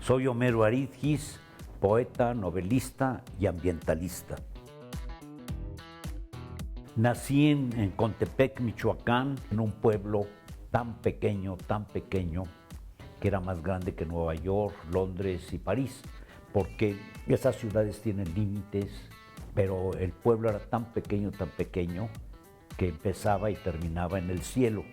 Soy Homero Aridgis, poeta, novelista y ambientalista. Nací en Contepec, Michoacán, en un pueblo tan pequeño, que era más grande que Nueva York, Londres y París, porque esas ciudades tienen límites, pero el pueblo era tan pequeño, que empezaba y terminaba en el cielo.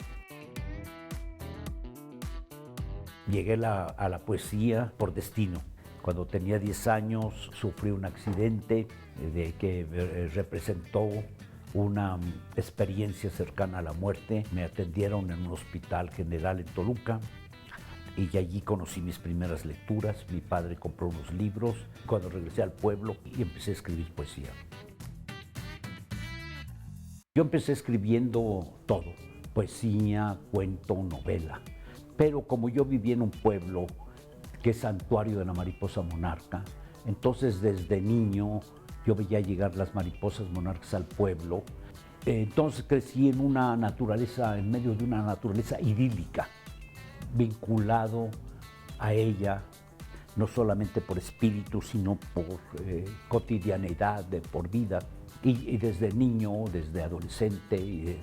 Llegué a la poesía por destino. Cuando tenía 10 años sufrí un accidente que representó una experiencia cercana a la muerte. Me atendieron en un hospital general en Toluca y allí conocí mis primeras lecturas. Mi padre compró unos libros. Cuando regresé al pueblo y empecé a escribir poesía. Yo empecé escribiendo todo, poesía, cuento, novela. Pero como yo vivía en un pueblo que es santuario de la mariposa monarca, entonces desde niño yo veía llegar las mariposas monarcas al pueblo. Entonces crecí en una naturaleza, en medio de una naturaleza idílica, vinculado a ella, no solamente por espíritu, sino por cotidianidad, por vida. Y desde niño, desde adolescente,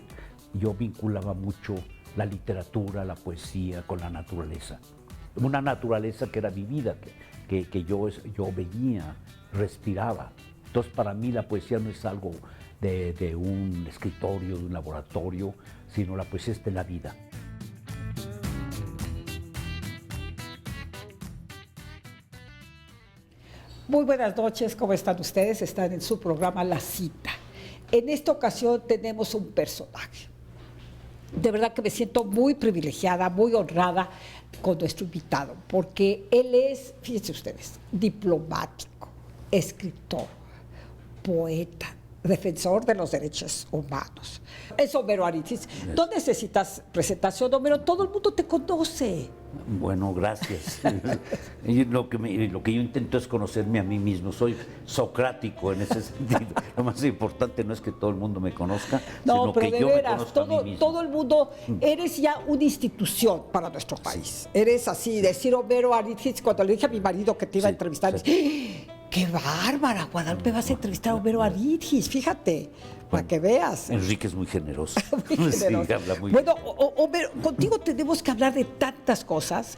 yo vinculaba mucho la literatura, la poesía con la naturaleza. Una naturaleza que era vivida, que yo veía, respiraba. Entonces para mí la poesía no es algo de un escritorio, de un laboratorio, sino la poesía es de la vida. Muy buenas noches, ¿cómo están ustedes? Están en su programa La Cita. En esta ocasión tenemos un personaje. De verdad que me siento muy privilegiada, muy honrada con nuestro invitado, porque él es, fíjense ustedes, diplomático, escritor, poeta, defensor de los derechos humanos. Es Homero Aridgis. No necesitas presentación, Homero, todo el mundo te conoce. Bueno, gracias. Lo que yo intento es conocerme a mí mismo. Soy socrático en ese sentido. Lo más importante no es que todo el mundo me conozca, sino pero que yo me conozca a mí mismo. Todo el mundo, eres ya una institución para nuestro país. Eres así, decir Homero Aridgis, cuando le dije a mi marido que te iba a entrevistar, sí. ¡Qué bárbara! Guadalupe, vas a entrevistar a Homero Aridgis, fíjate, para que veas. Enrique es muy generoso. Muy generoso. Sí, habla muy bueno, Homero, contigo tenemos que hablar de tantas cosas,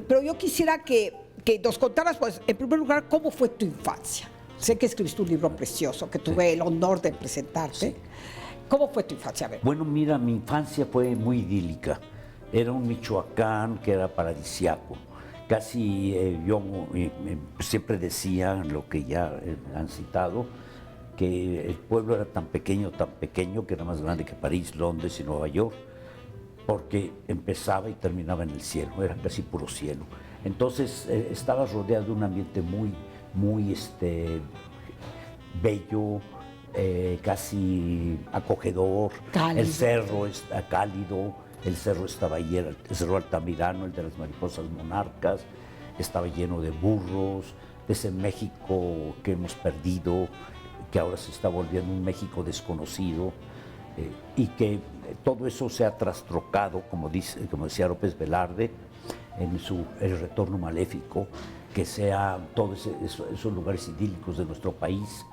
pero yo quisiera que nos contaras, pues, en primer lugar, cómo fue tu infancia. Sé que escribiste un libro precioso, que tuve el honor de presentarte. Sí. ¿Cómo fue tu infancia? A ver. Bueno, mira, mi infancia fue muy idílica. Era un Michoacán que era paradisiaco. Casi yo siempre decía lo que ya han citado, que el pueblo era tan pequeño, que era más grande que París, Londres y Nueva York, porque empezaba y terminaba en el cielo, era casi puro cielo. Entonces estaba rodeado de un ambiente muy bello, casi acogedor. Cálido. El cerro está cálido. El cerro estaba ahí, el cerro Altamirano, el de las mariposas monarcas, estaba lleno de burros, de ese México que hemos perdido, que ahora se está volviendo un México desconocido, y que todo eso se ha trastrocado, como decía López Velarde, en El retorno maléfico, que sea todos esos lugares idílicos de nuestro país,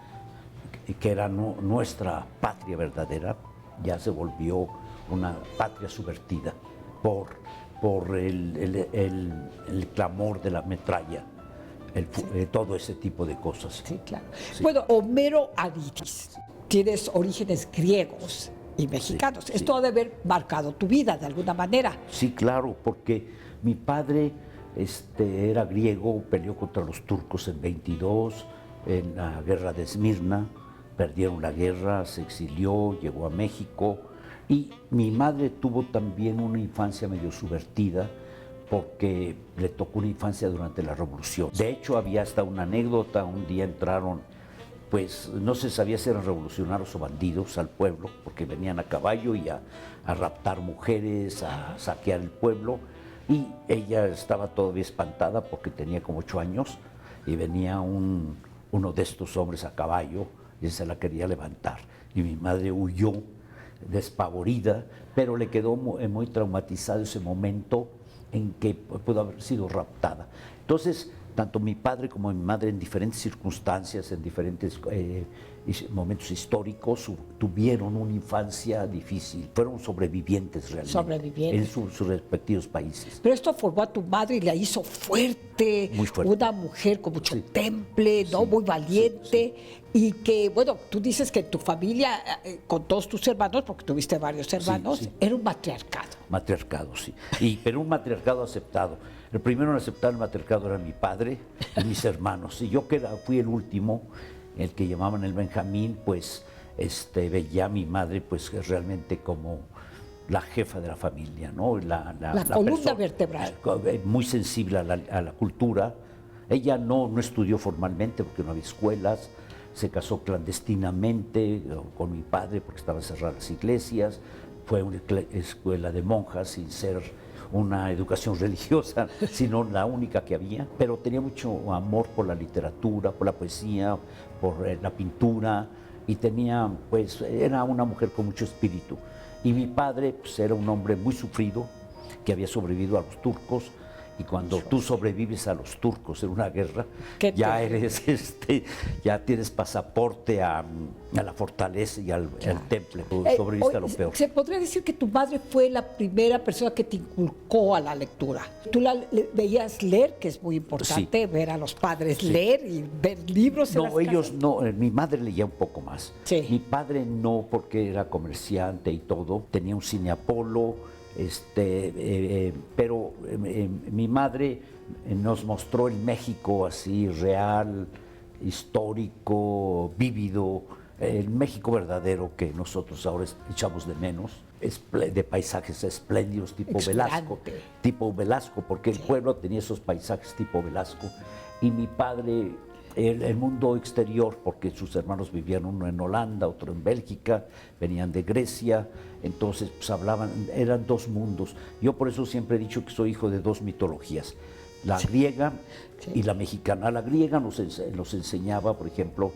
que era nuestra patria verdadera, ya se volvió una patria subvertida por el clamor de la metralla, todo ese tipo de cosas. Sí, claro. Sí. Bueno, Homero Aridgis, tienes orígenes griegos y mexicanos. Sí, esto ha de haber marcado tu vida de alguna manera. Sí, claro, porque mi padre era griego, peleó contra los turcos en 22, en la guerra de Esmirna, perdieron la guerra, se exilió, llegó a México. Y mi madre tuvo también una infancia medio subvertida porque le tocó una infancia durante la Revolución. De hecho, había hasta una anécdota, un día entraron, pues no se sabía si eran revolucionarios o bandidos al pueblo, porque venían a caballo y a raptar mujeres, a saquear el pueblo, y ella estaba todavía espantada porque tenía como 8 años, y venía uno de estos hombres a caballo y se la quería levantar, y mi madre huyó despavorida, pero le quedó muy traumatizado ese momento en que pudo haber sido raptada. Entonces, tanto mi padre como mi madre en diferentes circunstancias, en diferentes momentos históricos, tuvieron una infancia difícil, fueron sobrevivientes realmente Sobrevivientes. en sus respectivos países. Pero esto formó a tu madre y la hizo fuerte, Muy fuerte. una mujer con mucho Sí. temple, ¿no? Sí, Muy valiente. Y que, bueno, tú dices que tu familia, con todos tus hermanos, porque tuviste varios hermanos, sí. era un matriarcado. Matriarcado, sí. Pero un matriarcado aceptado. El primero en aceptar el matriarcado era mi padre y mis hermanos. Y yo, que fui el último, el que llamaban el Benjamín, pues veía a mi madre pues realmente como la jefa de la familia, ¿no? La columna vertebral. Muy sensible a la cultura. Ella no estudió formalmente porque no había escuelas. Se casó clandestinamente con mi padre porque estaban cerradas las iglesias. Fue una escuela de monjas sin ser una educación religiosa, sino la única que había. Pero tenía mucho amor por la literatura, por la poesía, por la pintura, y tenía, pues, era una mujer con mucho espíritu. Y mi padre, pues, era un hombre muy sufrido, que había sobrevivido a los turcos. Y cuando tú sobrevives a los turcos en una guerra, ya eres, ya tienes pasaporte a la fortaleza y al temple. Sobreviviste a lo peor. Se podría decir que tu madre fue la primera persona que te inculcó a la lectura. Tú veías leer, que es muy importante, Sí. ver a los padres Sí. leer y ver libros en las No, ellos casas. no. Mi madre leía un poco más. Sí. Mi padre no, porque era comerciante y todo. Tenía un cine Apolo. Pero mi madre nos mostró el México así real, histórico, vívido, el México verdadero que nosotros ahora echamos de menos, de paisajes espléndidos tipo Velasco, porque el pueblo tenía esos paisajes tipo Velasco. Y mi padre, el mundo exterior, porque sus hermanos vivían, uno en Holanda, otro en Bélgica, venían de Grecia, entonces pues eran dos mundos. Yo por eso siempre he dicho que soy hijo de dos mitologías, la griega y la mexicana. La griega nos enseñaba, por ejemplo,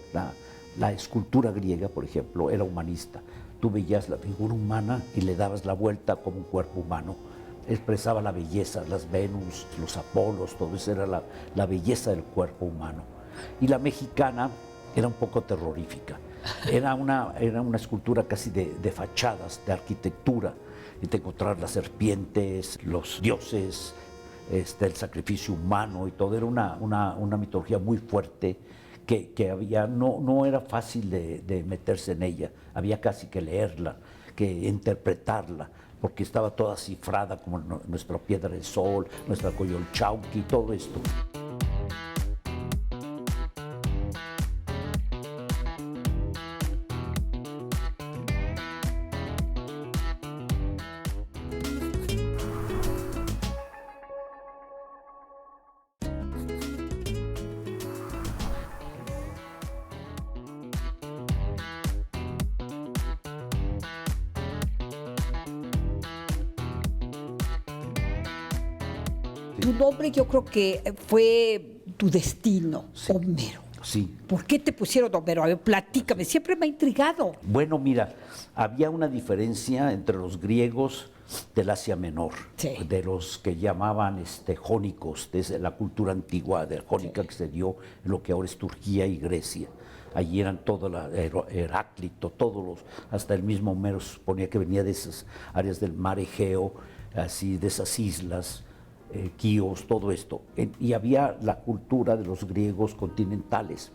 la escultura griega, por ejemplo, era humanista. Tú veías la figura humana y le dabas la vuelta como un cuerpo humano. Expresaba la belleza, las Venus, los Apolos, todo eso era la belleza del cuerpo humano. Y la mexicana era un poco terrorífica. Era una escultura casi de fachadas, de arquitectura. Y te encontrar las serpientes, los dioses, el sacrificio humano y todo. Era una mitología muy fuerte que había, no era fácil de meterse en ella. Había casi que leerla, que interpretarla, porque estaba toda cifrada como nuestra piedra del sol, nuestra Coyolxauhqui y todo esto. Tu nombre yo creo que fue tu destino, Sí. Homero. Sí. ¿Por qué te pusieron Homero? A ver, platícame, siempre me ha intrigado. Bueno, mira, había una diferencia entre los griegos del Asia Menor, Sí. de los que llamaban jónicos, desde la cultura antigua de jónica que se dio en lo que ahora es Turquía y Grecia. Allí eran todos, Heráclito, hasta el mismo Homero se suponía que venía de esas áreas del mar Egeo, así de esas islas, Quíos, todo esto. Y había la cultura de los griegos continentales.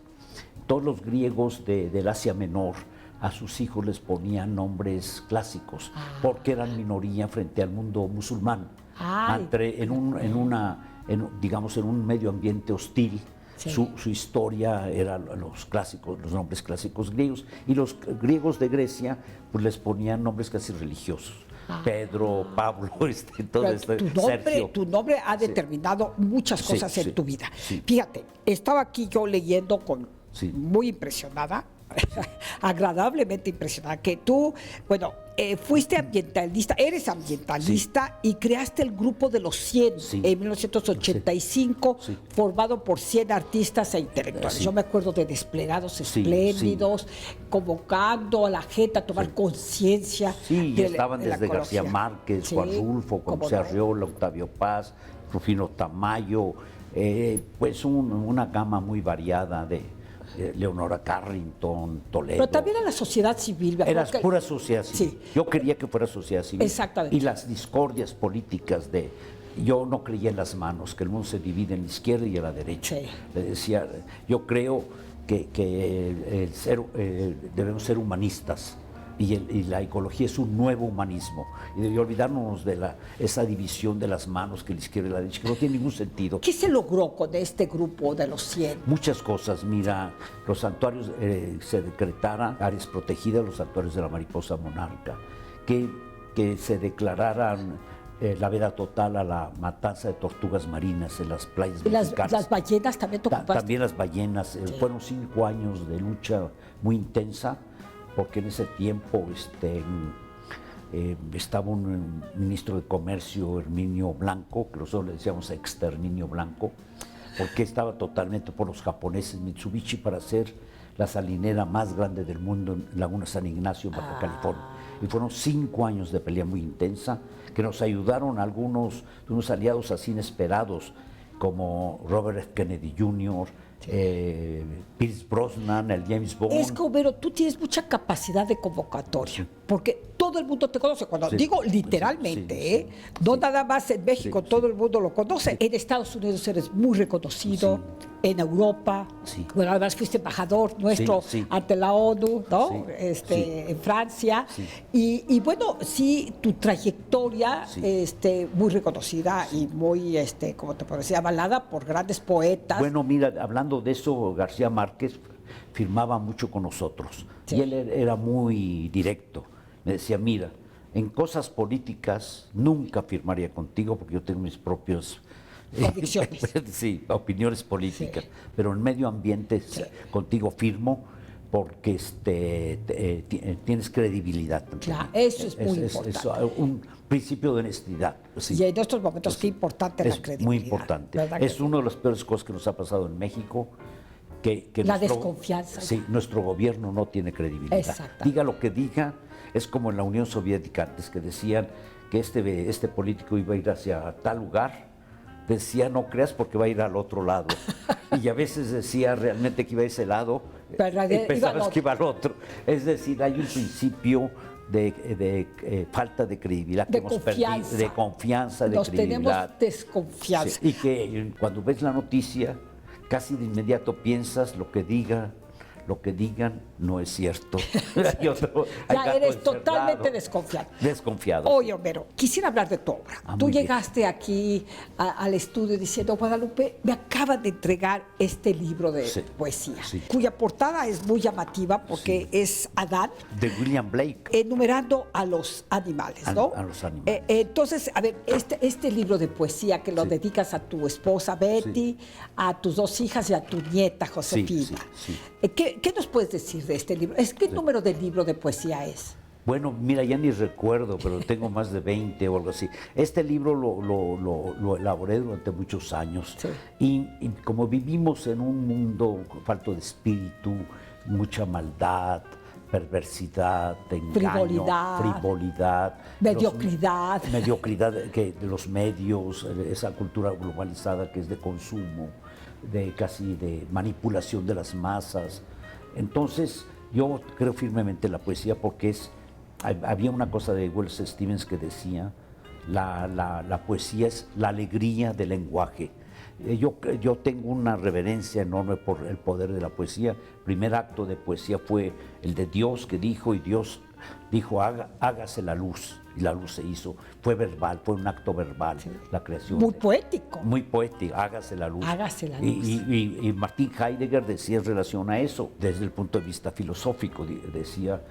Todos los griegos del Asia Menor a sus hijos les ponían nombres clásicos, porque eran minoría frente al mundo musulmán. Digamos, en un medio ambiente hostil. Sí. Su historia era los nombres clásicos griegos, y los griegos de Grecia pues les ponían nombres casi religiosos. Pedro, Pablo, Sergio. Tu nombre ha determinado muchas Sí, cosas en sí, tu vida. sí. Fíjate, estaba aquí yo leyendo Sí. muy impresionada, agradablemente impresionada, que tú, bueno, fuiste ambientalista, eres ambientalista y creaste el grupo de los 100 Sí. en 1985, Sí. formado por 100 artistas e intelectuales. Sí. Yo me acuerdo de Desplegados Sí, Espléndidos, convocando a la gente a tomar conciencia. Sí, de estaban la desde García ecología. Márquez, Sí, Juan Rulfo, cómo José no. Arriola, Octavio Paz, Rufino Tamayo, pues una gama muy variada de Leonora Carrington, Toledo. Pero también a la sociedad civil. Era pura sociedad civil. Sí. Yo quería que fuera sociedad civil. Exactamente. Y las discordias políticas de... Yo no creía en las manos, que el mundo se divide en la izquierda y en la derecha. Sí. Le decía, yo creo que debemos ser humanistas. Y la ecología es un nuevo humanismo. Y olvidarnos de esa división de las manos, que la izquierda y la derecha, que no tiene ningún sentido. ¿Qué se logró con este grupo de los 100? Muchas cosas. Mira, los santuarios, se decretaran áreas protegidas, los santuarios de la mariposa monarca, que se declararan la veda total a la matanza de tortugas marinas en las playas mexicanas. Las ballenas también te ocupaste. También las ballenas. Sí. Fueron 5 años de lucha muy intensa, porque en ese tiempo estaba un ministro de Comercio, Herminio Blanco, que nosotros le decíamos Exterminio Blanco, porque estaba totalmente por los japoneses, Mitsubishi, para hacer la salinera más grande del mundo en Laguna San Ignacio, Baja California. Y fueron 5 años de pelea muy intensa, que nos ayudaron unos aliados así inesperados, como Robert F. Kennedy Jr., Pierce Brosnan, el James Bond. Es que, Homero, tú tienes mucha capacidad de convocatoria, porque todo el mundo te conoce. Cuando digo literalmente, no nada más en México, todo el mundo lo conoce. En Estados Unidos eres muy reconocido, en Europa, bueno, además fuiste embajador nuestro ante la ONU, ¿no? En Francia. Y bueno, sí, tu trayectoria muy reconocida y muy, como te puedo decir, avalada por grandes poetas. Bueno, mira, hablando de eso, García Márquez firmaba mucho con nosotros. Y él era muy directo. Me decía, mira, en cosas políticas nunca firmaría contigo porque yo tengo mis propios convicciones. Opiniones políticas. Pero en medio ambiente contigo firmo porque tienes credibilidad. Claro, eso es muy importante. Es un principio de honestidad. Y en estos momentos, qué importante la credibilidad. Muy importante. Es una de las peores cosas que nos ha pasado en México. Que la desconfianza. Sí, nuestro gobierno no tiene credibilidad. Diga lo que diga, es como en la Unión Soviética antes, que decían que este político iba a ir hacia tal lugar. Decía, no creas porque va a ir al otro lado. Y a veces decía realmente que iba a ese lado, y pensabas que iba al otro. Es decir, hay un principio de falta de credibilidad que hemos perdido, de confianza, de credibilidad. Tenemos desconfianza. Sí, y que cuando ves la noticia, casi de inmediato piensas lo que digan no es cierto. Ya eres totalmente desconfiado. Oye, Homero, quisiera hablar de tu obra. Tú llegaste aquí al estudio diciendo, Guadalupe, me acaban de entregar este libro de poesía, cuya portada es muy llamativa porque es Adán. De William Blake. Enumerando a los animales, ¿no? A los animales. Entonces, a ver, este libro de poesía que lo dedicas a tu esposa Betty, a tus 2 hijas y a tu nieta Josefina. ¿Qué nos puedes decir de este libro? ¿Qué número de libro de poesía es? Bueno, mira, ya ni recuerdo, pero tengo más de 20 o algo así. Este libro lo elaboré durante muchos años. Y como vivimos en un mundo falto de espíritu, mucha maldad, perversidad, engaño, frivolidad, mediocridad de los medios, esa cultura globalizada que es de consumo, casi de manipulación de las masas. Entonces, yo creo firmemente en la poesía porque había una cosa de Wallace Stevens que decía, la poesía es la alegría del lenguaje. Yo tengo una reverencia enorme por el poder de la poesía. El primer acto de poesía fue el de Dios que dijo, y Dios dijo, hágase la luz, y la luz se hizo. Fue verbal, fue un acto verbal, la creación. Muy poético. Muy poético, hágase la luz. Hágase la luz. Y Martin Heidegger decía en relación a eso, desde el punto de vista filosófico, decía,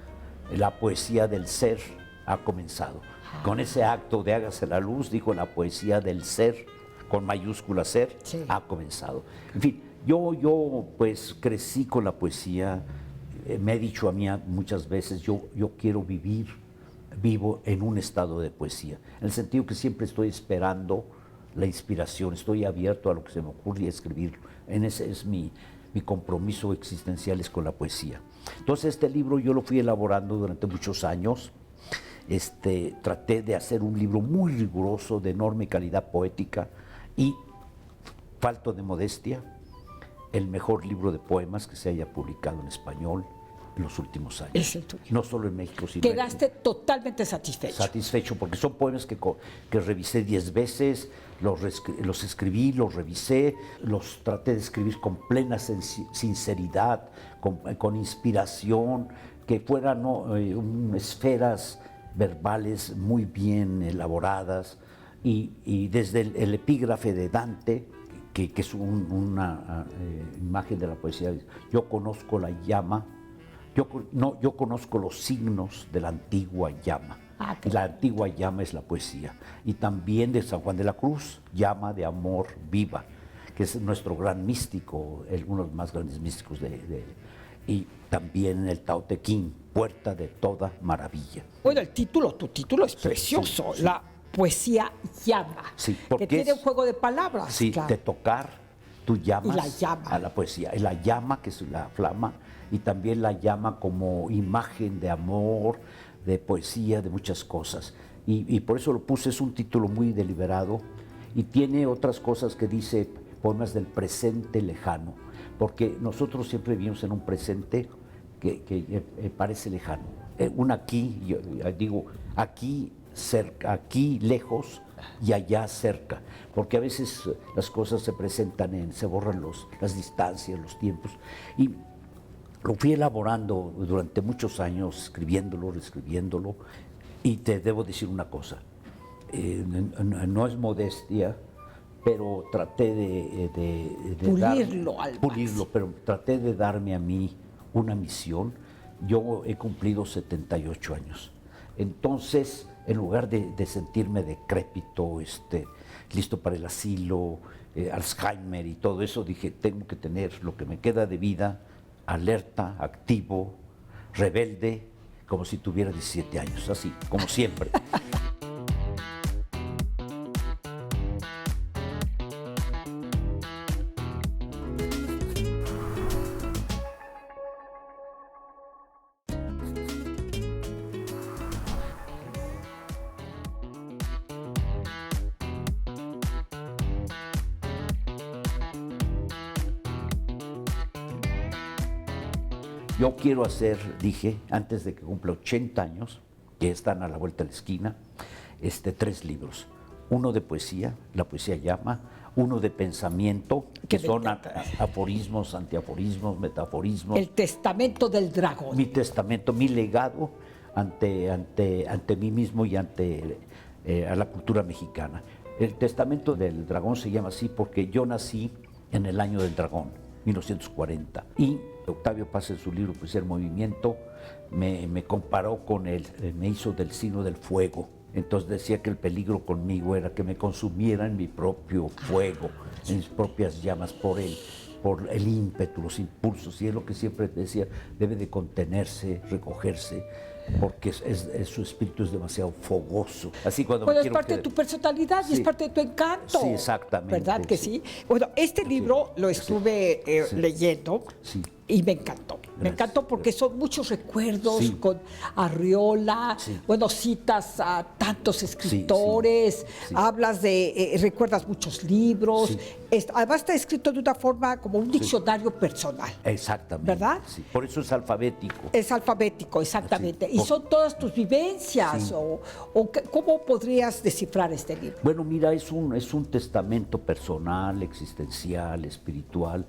la poesía del ser ha comenzado. Con ese acto de hágase la luz, dijo, la poesía del ser, con mayúscula ser, ha comenzado. En fin, yo pues crecí con la poesía. Me he dicho a mí muchas veces, yo quiero vivo en un estado de poesía, en el sentido que siempre estoy esperando la inspiración, estoy abierto a lo que se me ocurre y a escribirlo. Ese es mi compromiso existencial es con la poesía. Entonces este libro yo lo fui elaborando durante muchos años. Traté de hacer un libro muy riguroso, de enorme calidad poética, y falto de modestia, el mejor libro de poemas que se haya publicado en español en los últimos años. Es el tuyo. No solo en México, sino Quedaste totalmente satisfecho. satisfecho, porque son poemas que revisé 10 veces, los escribí, los revisé, los traté de escribir con plena sinceridad, con inspiración, que fueran esferas verbales muy bien elaboradas, y desde el epígrafe de Dante, que es una imagen de la poesía, yo conozco la llama. Yo conozco los signos de la antigua llama. Y la antigua llama es la poesía. Y también de San Juan de la Cruz, llama de amor viva, que es nuestro gran místico, uno de los más grandes místicos y también el Tao Te Ching, puerta de toda maravilla. Bueno, tu título es precioso, sí. La poesía llama, Sí, porque que tiene un juego de palabras. Sí, claro. de tocar, tú llamas Y la llama. a la poesía. Y la llama, que es la flama, y también la llama como imagen de amor, de poesía, de muchas cosas. Y por eso lo puse, es un título muy deliberado, y tiene otras cosas que dice poemas del presente lejano, porque nosotros siempre vivimos en un presente que parece lejano. Un aquí, yo digo, aquí cerca, aquí lejos y allá cerca, porque a veces las cosas se presentan se borran las distancias, los tiempos, y lo fui elaborando durante muchos años, escribiéndolo, reescribiéndolo, y te debo decir una cosa, no es modestia, pero traté de pulirlo, pero traté de darme a mí una misión. Yo he cumplido 78 años, entonces en lugar de sentirme decrépito, listo para el asilo, Alzheimer y todo eso, dije, tengo que tener lo que me queda de vida alerta, activo, rebelde, como si tuviera 17 años, así, como siempre. Yo quiero hacer, dije, antes de que cumpla 80 años, que están a la vuelta de la esquina, 3 libros. Uno de poesía, La poesía llama, uno de pensamiento, que son aforismos, antiaforismos, metaforismos. El testamento del dragón. Mi testamento, mi legado ante mí mismo y ante a la cultura mexicana. El testamento del dragón se llama así porque yo nací en el año del dragón, 1940, y Octavio Paz en su libro Poesía del Movimiento me comparó me hizo del signo del fuego. Entonces decía que el peligro conmigo era que me consumiera en mi propio fuego, en mis propias llamas, por el ímpetu, los impulsos, y es lo que siempre decía, debe de contenerse, recogerse, porque su espíritu es demasiado fogoso. Así cuando bueno, es parte de tu personalidad y es parte de tu encanto. Sí, exactamente. ¿Verdad que sí? Bueno, este libro lo estuve leyendo y me encantó. Me encantó porque son muchos recuerdos con Arriola, bueno, citas a tantos escritores, hablas recuerdas muchos libros. Además está escrito de una forma como un diccionario personal. Exactamente. ¿Verdad? Sí. Por eso es alfabético. Es alfabético, exactamente. Y son todas tus vivencias. ¿Cómo podrías descifrar este libro? Bueno, mira, es un testamento personal, existencial, espiritual,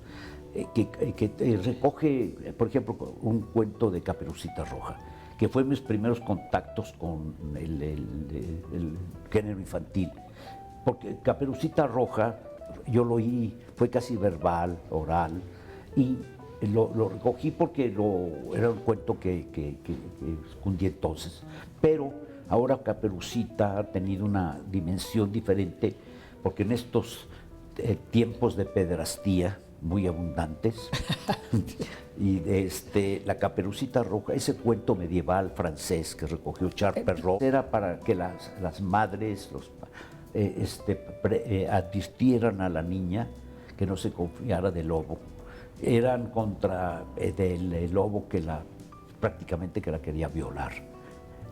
que recoge, por ejemplo, un cuento de Caperucita Roja, que fue mis primeros contactos con el género infantil. Porque Caperucita Roja, yo lo oí, fue casi verbal, oral, y lo recogí porque era un cuento que escondí entonces. Pero ahora Caperucita ha tenido una dimensión diferente, porque en estos tiempos de pederastía muy abundantes, y la Caperucita Roja, ese cuento medieval francés que recogió Charles Perrault, era para que las madres advirtieran a la niña que no se confiara del lobo. Eran contra del lobo prácticamente que la quería violar.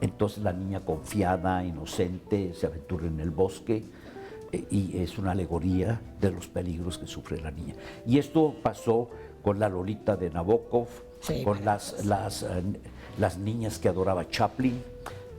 Entonces la niña confiada, inocente, se aventura en el bosque, y es una alegoría de los peligros que sufre la niña. Y esto pasó con la Lolita de Nabokov, Sí, con las niñas que adoraba Chaplin,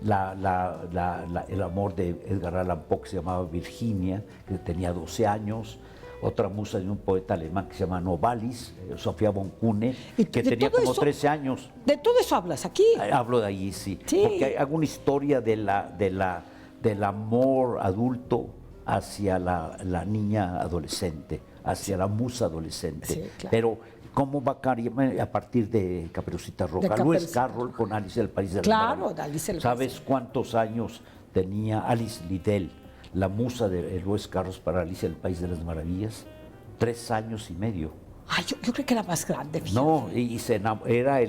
el amor de Edgar Allan Poe que se llamaba Virginia, que tenía 12 años, otra musa de un poeta alemán que se llama Novalis, Sofía von Kuhne, Y que de tenía todo como eso- 13 años. De todo eso hablas aquí. Hablo de ahí, sí. Sí. Porque hago una historia del amor adulto hacia la niña adolescente, hacia la musa adolescente. Sí, claro. Pero cómo va a partir de Caperucita Roja. De Lewis Caperucita Carroll con Alice en el País de las Claro, Maravillas. de Alice en el ¿Sabes cuántos años tenía Alice Liddell, la musa de Lewis Carroll para Alice en el País de las Maravillas? 3 años y medio. Ay, yo creo que era más grande. Fíjate. No, y era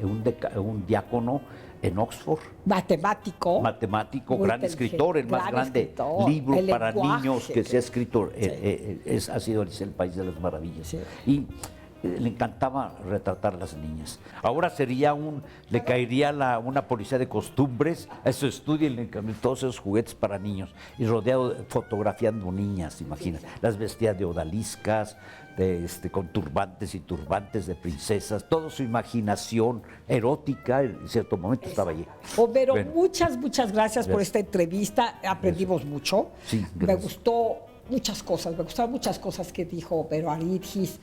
un diácono en Oxford, Matemático. matemático, Muy gran escritor, el más gran grande escritor, libro el para lenguaje niños que se ha escrito, Sí. ha sido Alice en el País de las Maravillas. Sí. Y le encantaba retratar a las niñas. Ahora le caería una policía de costumbres a su estudio y le encantaría todos esos juguetes para niños. Y rodeado, fotografiando niñas, imagina. Las vestía de odaliscas, con turbantes y turbantes de princesas. Toda su imaginación erótica, en cierto momento estaba allí. Homero, Bueno. muchas gracias por esta entrevista. Aprendimos mucho. Sí, Me gracias. gustaron muchas cosas que dijo Homero Aridgis.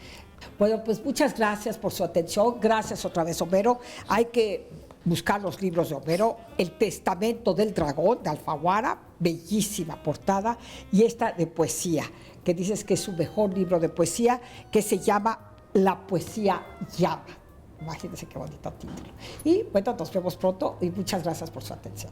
Bueno, pues muchas gracias por su atención. Gracias otra vez, Homero. Hay que buscar los libros de Homero. El Testamento del Dragón, de Alfaguara, bellísima portada. Y esta de poesía, que dices que es su mejor libro de poesía, que se llama La poesía llama. Imagínense qué bonito título. Y bueno, nos vemos pronto y muchas gracias por su atención.